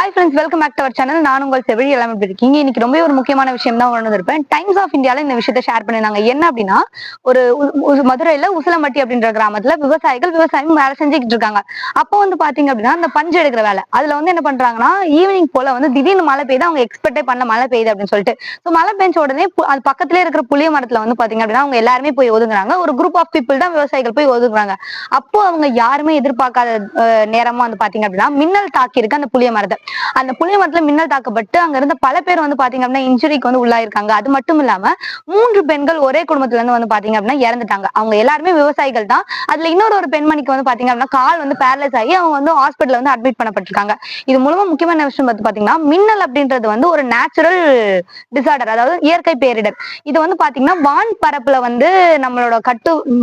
Hi friends, welcome back to our channel. நான் உங்கள் செவிழி எல்லாமே இருக்கீங்க. இன்னைக்கு ரொம்ப ஒரு முக்கியமான விஷயம் தான் உணர்ந்து இருப்பேன். டைம்ஸ் ஆஃப் இந்தியால இந்த விஷயத்தை ஷேர் பண்ணிருந்தாங்க. என்ன அப்படின்னா, ஒரு மதுரையில உசிலம்பட்டி அப்படின்ற கிராமத்துல விவசாயிகள் விவசாயம் வேலை செஞ்சுக்கிட்டு இருக்காங்க. அப்போ பாத்தீங்க அப்படின்னா, அந்த பஞ்சு எடுக்கிற வேலை அதுல என்ன பண்றாங்கன்னா, ஈவினிங் போல திடீர்னு மழை பெய்யுது. அவங்க எக்ஸ்பெக்டே பண்ண மழை பெய்யுது அப்படின்னு சொல்லிட்டு மழை பெஞ்ச உடனே அது பக்கத்திலே இருக்கிற புளிய மரத்துல பாத்தீங்க அப்படின்னா அவங்க எல்லாருமே போய் ஒதுங்குறாங்க. ஒரு குரூப் ஆஃப் பீப்புள் தான் விவசாயிகள் போய் ஒதுங்குறாங்க. அப்போ அவங்க யாருமே எதிர்பார்க்காத நேரமா பாத்தீங்க அப்படின்னா மின்னல் தாக்கி இருக்கு அந்த புளிய மரத்தை. அந்த புளிய மரத்துல மின்னல் தாக்கப்பட்டு அங்க இருந்த பல பேர் பாத்தீங்க அப்படின்னா இன்ஜுரிக்கு உள்ளாயிருக்காங்க. அது மட்டும் இல்லாம 3 பெண்கள் ஒரே குடும்பத்துல இருந்து பாத்தீங்க அப்படின்னா இறந்துட்டாங்க. அவங்க எல்லாருமே விவசாயிகள் தான். அதுல இன்னொரு பெண்மணிக்கு பாத்தீங்க அப்படின்னா கால் பேரலைஸ் ஆகி அவங்க ஹாஸ்பிட்டல்ல அட்மிட் பண்ணப்பட்டிருக்காங்க. இது மூலமா முக்கியமான விஷயம் பாத்தீங்கன்னா, மின்னல் அப்படின்றது ஒரு நேச்சுரல் டிசார்டர், அதாவது இயற்கை பேரிடர். இது பாத்தீங்கன்னா வான் பரப்புல நம்மளோட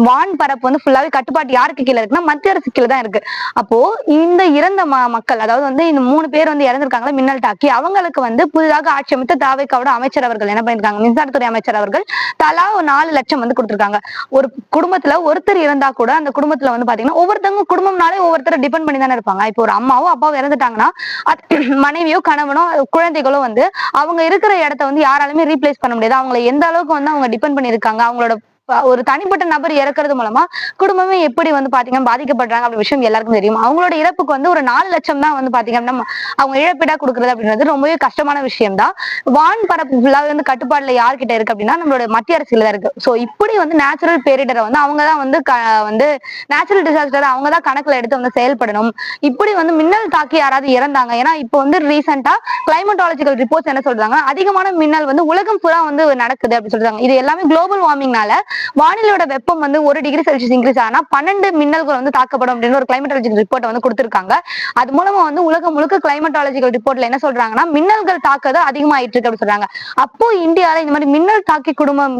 வான் பரப்பு ஃபுல்லாவே கட்டுப்பாட்டு யாருக்கு கீழே இருக்குன்னா மத்திய அரசு கீழே தான் இருக்கு. அப்போ இந்த இறந்த மக்கள், அதாவது இந்த 3 பேர் இறந்திருக்காங்களா மின்னல் தாக்கி, அவங்களுக்கு புதிதாக ஆட்சி அமைத்த தாவேக்காவோட அமைச்சர் அவர்கள் என்ன பண்ணிருக்காங்க, மின்சாரத்துறை அமைச்சர் அவர்கள் தலா 4 லட்சம் கொடுத்திருக்காங்க. ஒரு குடும்பத்துல ஒருத்தர் இறந்தா கூட அந்த குடும்பத்துல பாத்தீங்கன்னா ஒவ்வொருத்தவங்க குடும்பம்னாலே ஒவ்வொருத்தரை டிபெண்ட் பண்ணி தானே இருப்பாங்க. இப்போ ஒரு அம்மாவோ அப்பாவோ இறந்துட்டாங்கன்னா மனைவியோ கணவனோ குழந்தைகளோ அவங்க இருக்கிற இடத்த யாராலுமே ரீப்ளேஸ் பண்ண முடியாது. அவங்களை எந்த அளவுக்கு அவங்க டிபெண்ட் பண்ணி இருக்காங்க, அவங்களோட ஒரு தனிப்பட்ட நபர் இறக்குறது மூலமா குடும்பமே எப்படி பாத்தீங்கன்னா பாதிக்கப்படுறாங்க அப்படி விஷயம் எல்லாருக்கும் தெரியும். அவங்களோட இழப்புக்கு ஒரு 4 லட்சம் தான் பாத்தீங்க அப்படின்னா அவங்க இழப்பீடா கொடுக்கறது அப்படின்றது ரொம்பவே கஷ்டமான விஷயம் தான். வான் பரப்பு ஃபுல்லாவே கட்டுப்பாடுல யார்கிட்ட இருக்கு அப்படின்னா நம்மளோட மத்திய அரசுல தான் இருக்கு. சோ இப்படி நேச்சுரல் பேரிடரை அவங்கதான் நேச்சுரல் டிசாஸ்டர் அவங்கதான் கணக்குல எடுத்து செயல்படணும். இப்படி மின்னல் தாக்கி யாராவது இறந்தாங்க, ஏன்னா இப்போ ரீசெண்டா கிளைமேட்டாலஜிக்கல் ரிப்போர்ட்ஸ் என்ன சொல்றாங்க, அதிகமான மின்னல் உலகம் பூரா நடக்குது அப்படின்னு சொல்றாங்க. இது எல்லாமே குளோபல் வார்மிங்னால வானிலையோட வெப்பம் 1 டிகிரி செல்சியஸ் இன்க்ரீஸ் ஆனா 12 மின்னல்கள் தாக்கப்படும் அப்படின்னு ஒரு கிளைமேட்டாலஜிக்கல் ரிப்போர்ட் கொடுத்திருக்காங்க. அது மூலமா உலகம் முழுக்க கிளைமேட்டாலஜிக்கல் ரிப்போர்ட்ல என்ன சொல்றாங்கன்னா மின்னல்கள் தாக்குதல் அதிகமாயிட்டு இருக்கு அப்படின்னு சொல்றாங்க. அப்போ இந்தியால இந்த மாதிரி மின்னல் தாக்கி குடும்பம்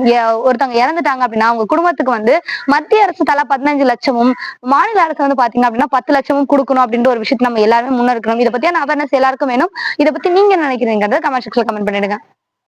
ஒருத்தவங்க இறந்துட்டாங்க அப்படின்னா அவங்க குடும்பத்துக்கு மத்திய அரசு தலா 15 லட்சமும் மாநில அரசு பாத்தீங்க அப்படின்னா 10 லட்சமும் கொடுக்கணும் அப்படின்ற ஒரு விஷயத்தை நம்ம எல்லாருமே முன்னெடுக்கணும். இதை பத்தியான அவேர்னஸ் எல்லாருக்கும் வேணும். இதை பத்தி நீங்க நினைக்கிறீங்க கமெண்ட் செக்ஷன்ல கமெண்ட் பண்ணிடுங்க.